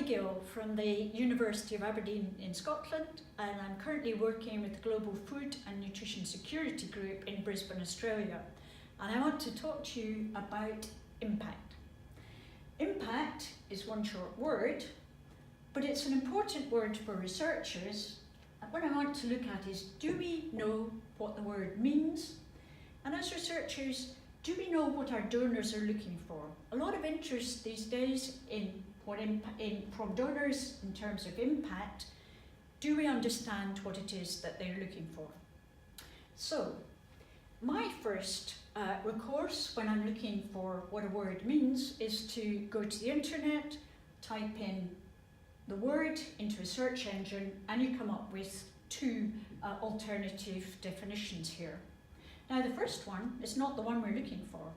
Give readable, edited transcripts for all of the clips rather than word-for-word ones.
Gill from the University of Aberdeen in Scotland, and I'm currently working with the Global Food and Nutrition Security Group in Brisbane, Australia. And I want to talk to you about impact. Impact is one short word, but it's an important word for researchers. And what I want to look at is, do we know what the word means? And as researchers, do we know what our donors are looking for? A lot of interest these days from donors in terms of impact. Do we understand what it is that they're looking for? So, my first recourse when I'm looking for what a word means is to go to the internet, type in the word into a search engine, and you come up with two alternative definitions here. Now the first one is not the one we're looking for,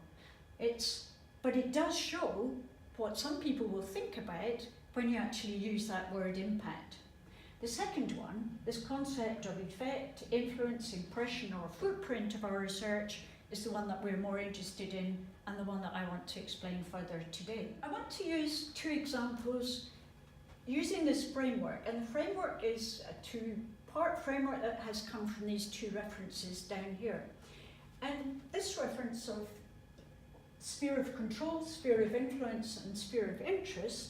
but it does show what some people will think about when you actually use that word impact. The second one, this concept of effect, influence, impression or footprint of our research, is the one that we're more interested in and the one that I want to explain further today. I want to use two examples using this framework, and the framework is a two-part framework that has come from these two references down here. And this reference of sphere of control, sphere of influence and sphere of interest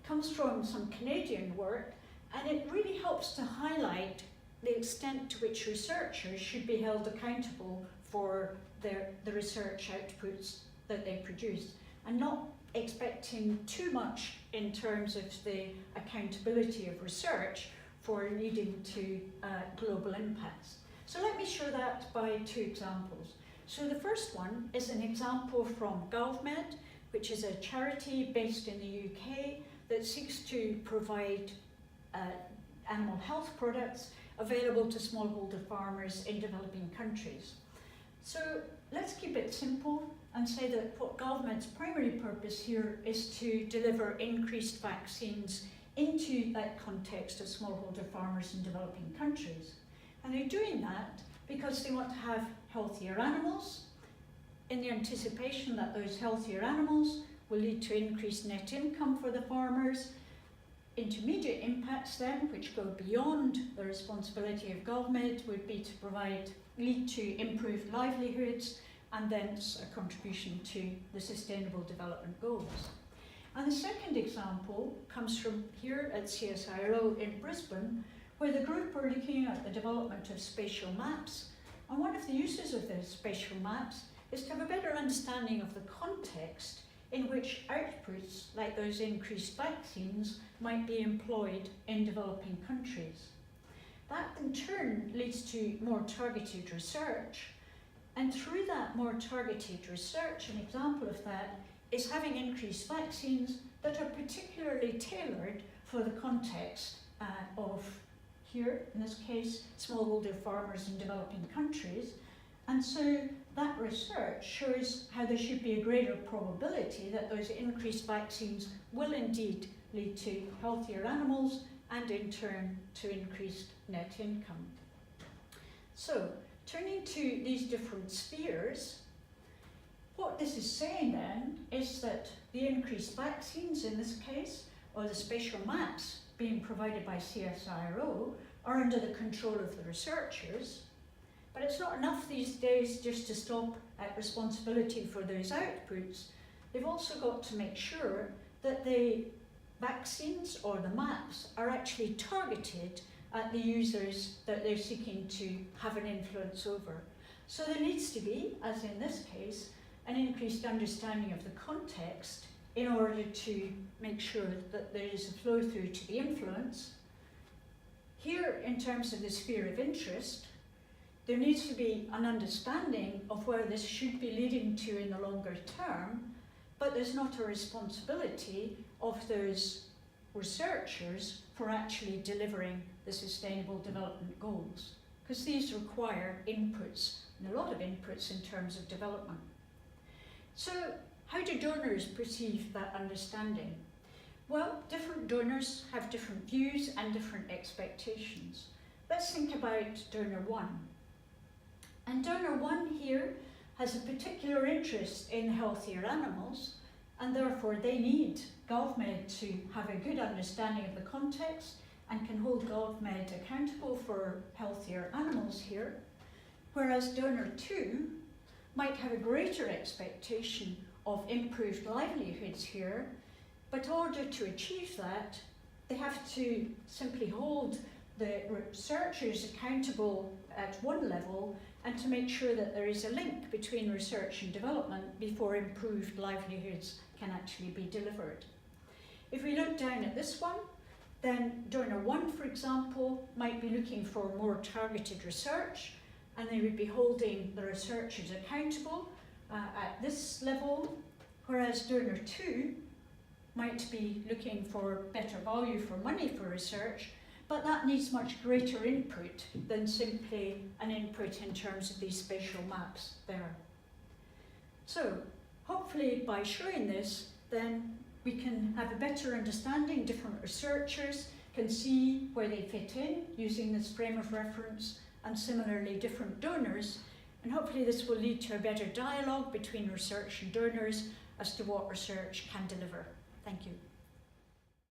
comes from some Canadian work, and it really helps to highlight the extent to which researchers should be held accountable for the research outputs that they produce, and not expecting too much in terms of the accountability of research for leading to global impacts. So let me show that by two examples. So the first one is an example from GovMed, which is a charity based in the UK that seeks to provide animal health products available to smallholder farmers in developing countries. So let's keep it simple and say that what GovMed's primary purpose here is to deliver increased vaccines into that context of smallholder farmers in developing countries. And they're doing that because they want to have healthier animals in the anticipation that those healthier animals will lead to increased net income for the farmers. Intermediate impacts then, which go beyond the responsibility of GovMed, would be to lead to improved livelihoods and thence a contribution to the Sustainable Development Goals. And the second example comes from here at CSIRO in Brisbane, where the group are looking at the development of spatial maps. And one of the uses of those spatial maps is to have a better understanding of the context in which outputs like those increased vaccines might be employed in developing countries. That in turn leads to more targeted research, and through that more targeted research, an example of that is having increased vaccines that are particularly tailored for the context of, here in this case, smallholder farmers in developing countries. And so that research shows how there should be a greater probability that those increased vaccines will indeed lead to healthier animals and in turn to increased net income. So, turning to these different spheres, what this is saying then is that the increased vaccines in this case, or the spatial maps being provided by CSIRO, are under the control of the researchers. But it's not enough these days just to stop at responsibility for those outputs. They've also got to make sure that the vaccines or the maps are actually targeted at the users that they're seeking to have an influence over. So there needs to be, as in this case, an increased understanding of the context in order to make sure that there is a flow through to the influence. Here, in terms of the sphere of interest, there needs to be an understanding of where this should be leading to in the longer term, but there's not a responsibility of those researchers for actually delivering the Sustainable Development Goals, because these require inputs, and a lot of inputs in terms of development. So, how do donors perceive that understanding? Well, different donors have different views and different expectations. Let's think about donor one. And donor one here has a particular interest in healthier animals, and therefore they need GovMed to have a good understanding of the context and can hold GovMed accountable for healthier animals here, whereas donor 2 might have a greater expectation of improved livelihoods here, but in order to achieve that, they have to simply hold the researchers accountable at one level and to make sure that there is a link between research and development before improved livelihoods can actually be delivered. If we look down at this one, then donor 1, for example, might be looking for more targeted research, and they would be holding the researchers accountable at this level, whereas donor 2 might be looking for better value for money for research, but that needs much greater input than simply an input in terms of these spatial maps there. So hopefully by showing this, then we can have a better understanding. Different researchers can see where they fit in using this frame of reference, and similarly different donors, and hopefully this will lead to a better dialogue between research and donors as to what research can deliver. Thank you.